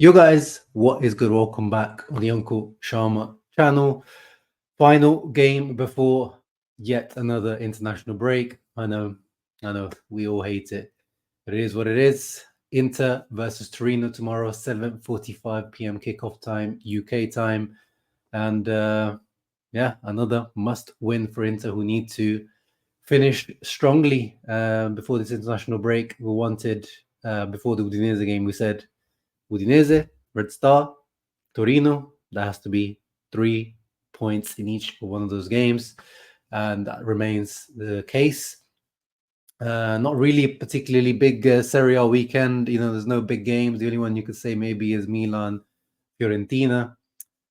Yo guys, what is good? Welcome back on the Uncle Sharma channel. Final game before yet another international break. I know, we all hate it, but it is what it is. Inter versus Torino tomorrow, 7:45 p.m. kickoff time, UK time. And another must win for Inter, who need to finish strongly before this international break. We wanted, before the Udinese game, we said Udinese, Red Star, Torino. That has to be 3 points in each of one of those games, and that remains the case. Not really a particularly big Serie A weekend. There's no big games. The only one you could say maybe is Milan, Fiorentina.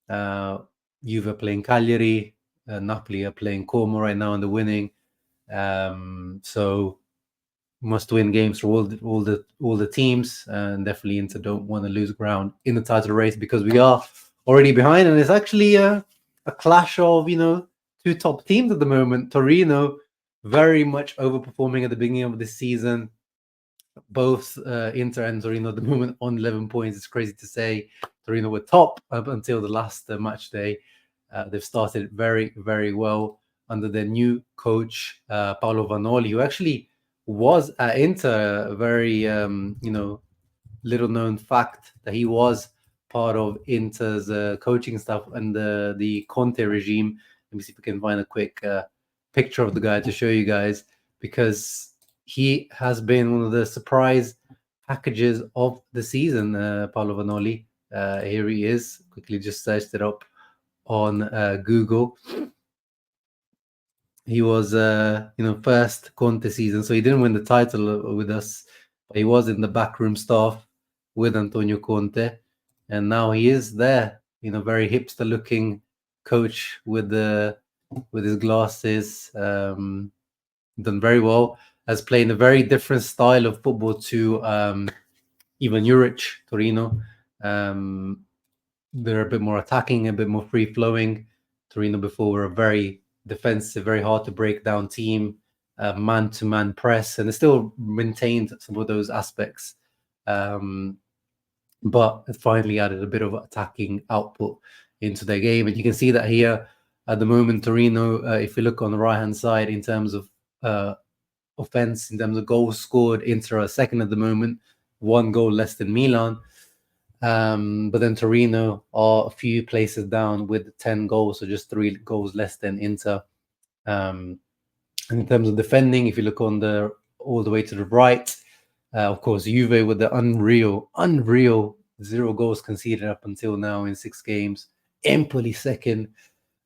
Juve are playing Cagliari. Napoli are playing Como right now, and they're winning. So must-win games for all the teams, and definitely Inter don't want to lose ground in the title race because we are already behind, and it's actually a clash of two top teams at the moment. Torino very much overperforming at the beginning of the season. Both Inter and Torino at the moment on 11 points. It's crazy to say. Torino were top up until the last match day. They've started very, very well under their new coach, Paolo Vanoli, who actually was at Inter. A very little known fact that he was part of Inter's coaching staff and the Conte regime. Let me see if we can find a quick picture of the guy to show you guys, because he has been one of the surprise packages of the season. Paolo Vanoli, here he is. Quickly just searched it up on Google. He was, first Conte season, so he didn't win the title with us, but he was in the backroom staff with Antonio Conte, and now he is there. Very hipster-looking coach with his glasses. Done very well. Has played a very different style of football to even Juric, Torino. They're a bit more attacking, a bit more free-flowing. Torino before were a very defensive, very hard to break down team, man-to-man press, and they still maintained some of those aspects, but it finally added a bit of attacking output into their game. And you can see that here at the moment, Torino, if you look on the right-hand side in terms of offense, in terms of goals scored, Inter are second at the moment, 1 goal less than Milan. But then Torino are a few places down with 10 goals, so just 3 goals less than Inter. And in terms of defending, if you look on all the way to the right, of course, Juve with the unreal 0 goals conceded up until now in 6 games. Empoli second,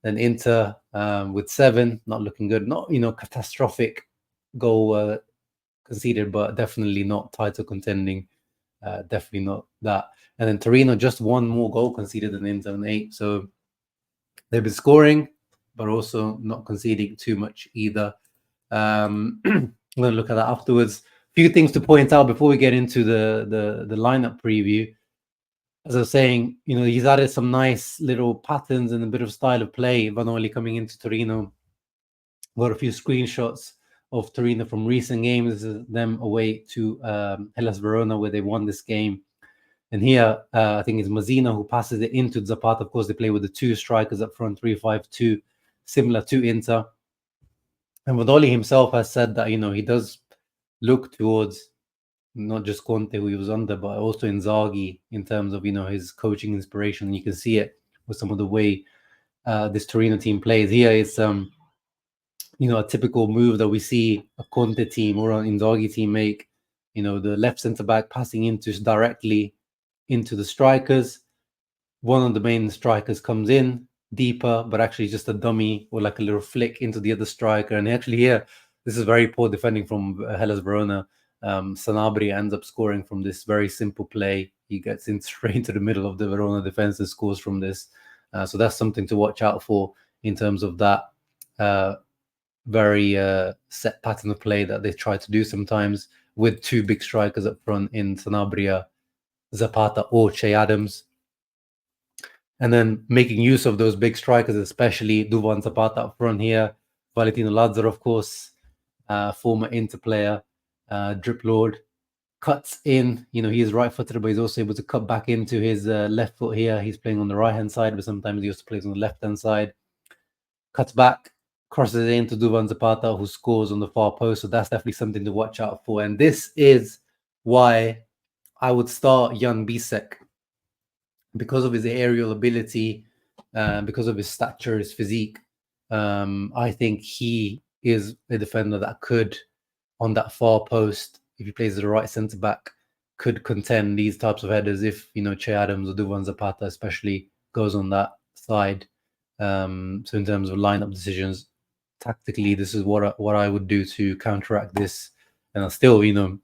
then Inter with 7, not looking good. Not catastrophic goal conceded, but definitely not title contending. Definitely not that. And then Torino just 1 more goal conceded than Inter on 8. So they've been scoring, but also not conceding too much either. I'm going to look at that afterwards. A few things to point out before we get into the lineup preview. As I was saying, he's added some nice little patterns and a bit of style of play. Vanoli coming into Torino. Got a few screenshots of Torino from recent games. This is them away to Hellas Verona, where they won this game. And here, I think it's Mazzina who passes it into Zapata. Of course, they play with the 2 strikers up front, 3-5-2, similar to Inter. And Vanoli himself has said that, he does look towards not just Conte, who he was under, but also Inzaghi in terms of, his coaching inspiration. And you can see it with some of the way this Torino team plays. Here it's, a typical move that we see a Conte team or an Inzaghi team make. The left centre-back passing directly into the strikers. One of the main strikers comes in deeper, but actually just a dummy or like a little flick into the other striker. And actually here, this is very poor defending from Hellas Verona. Sanabria ends up scoring from this very simple play. He gets in straight into the middle of the Verona defense and scores from this. So that's something to watch out for in terms of that very set pattern of play that they try to do sometimes with 2 big strikers up front in Sanabria, Zapata, or Che Adams. And then making use of those big strikers, especially Duvan Zapata up front here. Valentino Lazaro, of course, former Inter player, drip lord, cuts in. You know, he is right-footed, but he's also able to cut back into his left foot here. He's playing on the right-hand side, but sometimes he also plays on the left-hand side. Cuts back, crosses it into Duvan Zapata, who scores on the far post. So that's definitely something to watch out for. And this is why I would start Jan Bisek, because of his aerial ability, because of his stature, his physique. I think he is a defender that could, on that far post, if he plays the right centre back, could contend these types of headers if, you know, Che Adams or Duvan Zapata especially goes on that side. So in terms of lineup decisions, tactically, this is what I would do to counteract this. And I still, you know,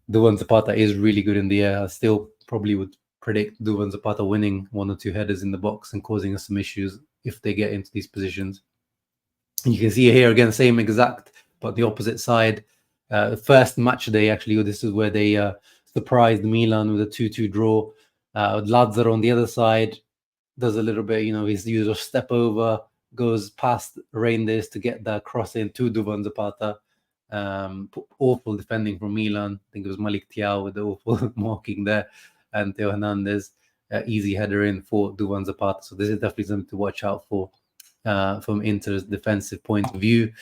Duvan Zapata is really good in the air. I still probably would predict Duvan Zapata winning 1 or 2 headers in the box and causing us some issues if they get into these positions. And you can see here again, same exact, but the opposite side. First match day, actually, this is where they surprised Milan with a 2-2 draw. Lazaro on the other side does a little bit, you know, his usual step over, goes past Reinders to get that cross in to Duvan Zapata. Awful defending from Milan. I think it was Malik Thiaw with the awful marking there, and Theo Hernandez, easy header in for Duvan Zapata. So this is definitely something to watch out for from Inter's defensive point of view.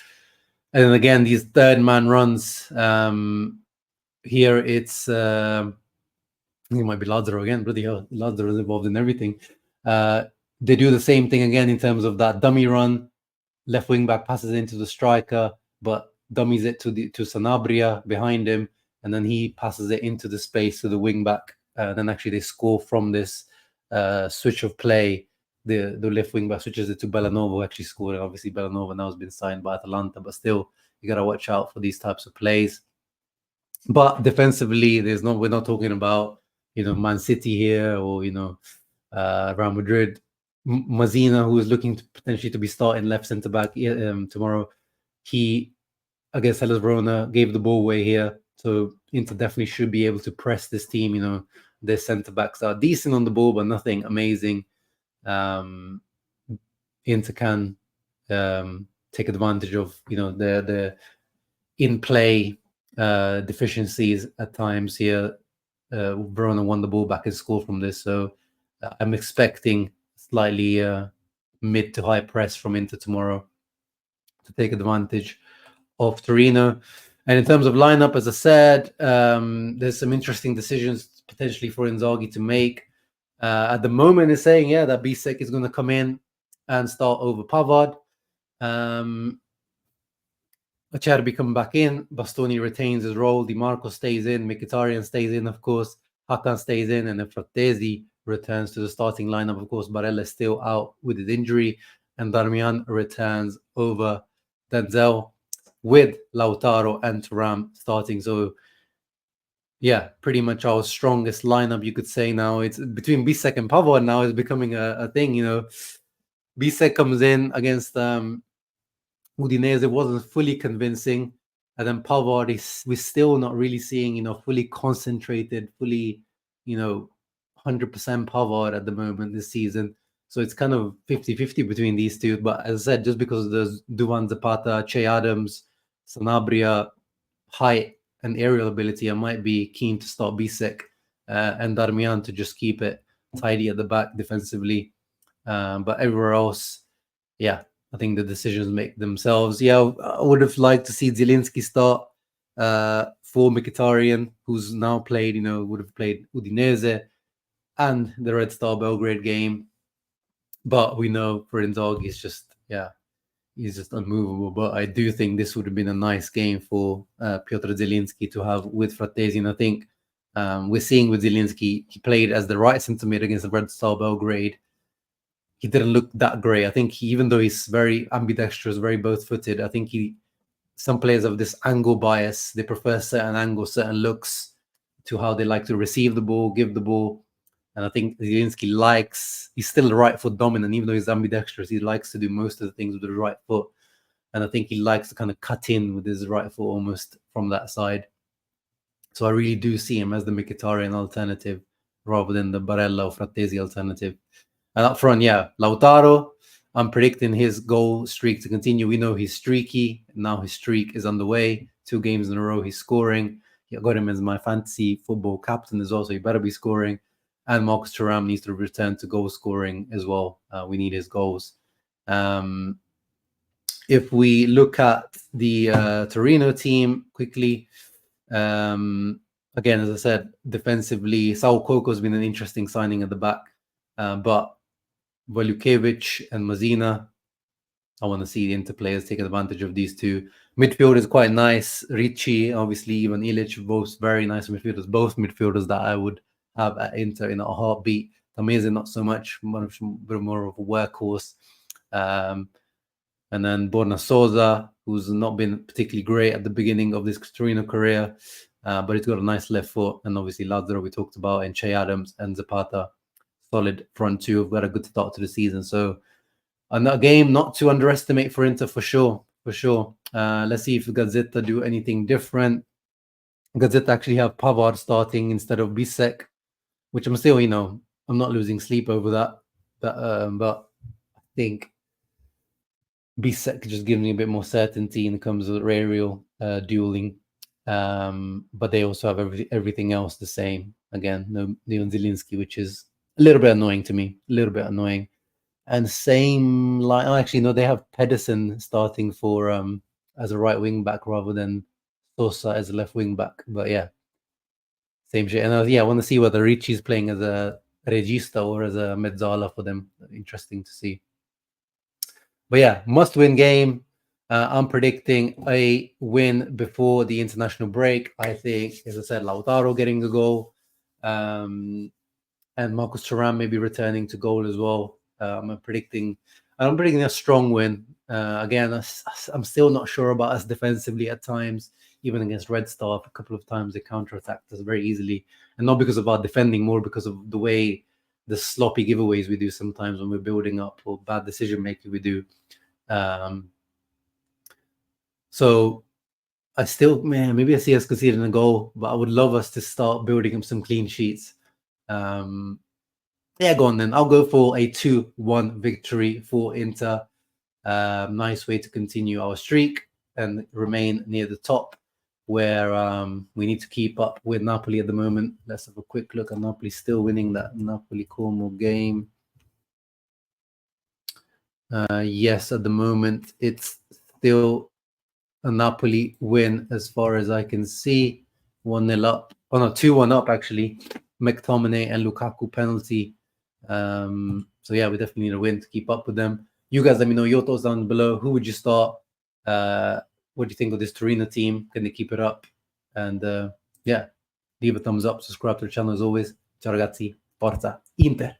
And then again, these third man runs. Here it's it might be Lazaro again. Bloody hell, Lazaro is involved in everything. They do the same thing again in terms of that dummy run. Left wing back passes into the striker, but dummies it to Sanabria behind him, and then he passes it into the space to the wing back. Then actually they score from this switch of play. The left wing back switches it to Bellanova, who actually scored. Obviously, Bellanova now has been signed by Atalanta, but still, you got to watch out for these types of plays. But defensively, we're not talking about, you know, Man City here or, you know, Real Madrid. Mazina, who is looking to potentially to be starting left centre back tomorrow, he against Hellas Verona gave the ball away here. So Inter definitely should be able to press this team. You know, their centre backs are decent on the ball, but nothing amazing. Inter can take advantage of, you know, the in play deficiencies at times here. Verona won the ball back and scored from this, so I'm expecting slightly mid to high press from Inter tomorrow to take advantage of Torino. And in terms of lineup, as I said, there's some interesting decisions potentially for Inzaghi to make. At the moment, it's saying, that Bisek is going to come in and start over Pavard. Acerbi coming back in. Bastoni retains his role. Di Marco stays in. Mkhitaryan stays in, of course. Hakan stays in. And then Frattesi returns to the starting lineup. Of course, Barella is still out with his injury. And Darmian returns over Denzel with Lautaro and Thuram starting. So, yeah, pretty much our strongest lineup, you could say now. It's between Bisek and Pavard now is becoming a thing, you know. Bisek comes in against Udinese, wasn't fully convincing. And then Pavard we're still not really seeing, you know, fully concentrated, fully, you know, 100% Pavard at the moment this season. So it's kind of 50-50 between these two. But as I said, just because there's Duvan Zapata, Che Adams, Sanabria, height and aerial ability, I might be keen to start Bisek and Darmian to just keep it tidy at the back defensively. But everywhere else, I think the decisions make themselves. I would have liked to see Zielinski start for Mkhitaryan, who's now played, you know, would have played Udinese and the Red Star Belgrade game. But we know for Inzaghi, he's just unmovable. But I do think this would have been a nice game for Piotr Zielinski to have with Frattesi. And I think we're seeing with Zielinski, he played as the right centre mid against the Red Star Belgrade. He didn't look that great. I think even though he's very ambidextrous, very both-footed, I think some players have this angle bias. They prefer certain angles, certain looks to how they like to receive the ball, give the ball. And I think Zielinski he's still the right foot dominant, even though he's ambidextrous. He likes to do most of the things with the right foot. And I think he likes to kind of cut in with his right foot almost from that side. So I really do see him as the Mkhitaryan alternative rather than the Barella or Frattesi alternative. And up front, Lautaro, I'm predicting his goal streak to continue. We know he's streaky. Now his streak is underway. 2 games in a row, he's scoring. got him as my fantasy football captain as well, so he better be scoring. And Marcus Thuram needs to return to goal scoring as well. We need his goals. If we look at the Torino team quickly, again, as I said, defensively, Saul Coco's been an interesting signing at the back, but Volukevich and Mazina, I want to see the Inter players take advantage of these two. Midfield is quite nice. Ricci, obviously, even Ilic, both very nice midfielders. Both midfielders that I would have at Inter in a heartbeat. Tameze, not so much, much more of a workhorse. And then Borna Sosa, who's not been particularly great at the beginning of this Torino career, but he's got a nice left foot. And obviously Lazaro we talked about, and Che Adams and Zapata, solid front two, have got a good start to the season. So a game not to underestimate for Inter for sure. Let's see if Gazzetta do anything different. Gazzetta actually have Pavard starting instead of Bisek, which I'm still, I'm not losing sleep over that. But I think Bisek just gives me a bit more certainty in terms of aerial dueling. But they also have everything else the same. Again, no Leon Zielinski, which is a little bit annoying to me. And same line. Oh, actually, no, they have Pedersen starting for as a right wing back rather than Sosa as a left wing back. But yeah, same shit. And I want to see whether Ricci's playing as a regista or as a mezzala for them. Interesting to see. But yeah, must-win game. I'm predicting a win before the international break. I think, as I said, Lautaro getting a goal, and Marcus Thuram maybe returning to goal as well. I'm predicting a strong win. Again, I'm still not sure about us defensively at times. Even against Red Star, a couple of times they counterattacked us very easily, and not because of our defending, more because of the way the sloppy giveaways we do sometimes when we're building up, or bad decision making we do. So I still, maybe I see us conceding a goal, but I would love us to start building up some clean sheets. Yeah, go on then. I'll go for a 2-1 victory for Inter. Nice way to continue our streak and remain near the top, where we need to keep up with Napoli at the moment. Let's have a quick look at Napoli still winning that Napoli-Como game. Yes, at the moment, it's still a Napoli win as far as I can see. 1-0 up. Oh, no, 2-1 up, actually. McTominay and Lukaku penalty. So yeah, we definitely need a win to keep up with them. You guys let me know your thoughts down below. Who would you start? What do you think of this Torino team? Can they keep it up? And yeah, leave a thumbs up, subscribe to the channel as always. Ciao ragazzi, forza Inter!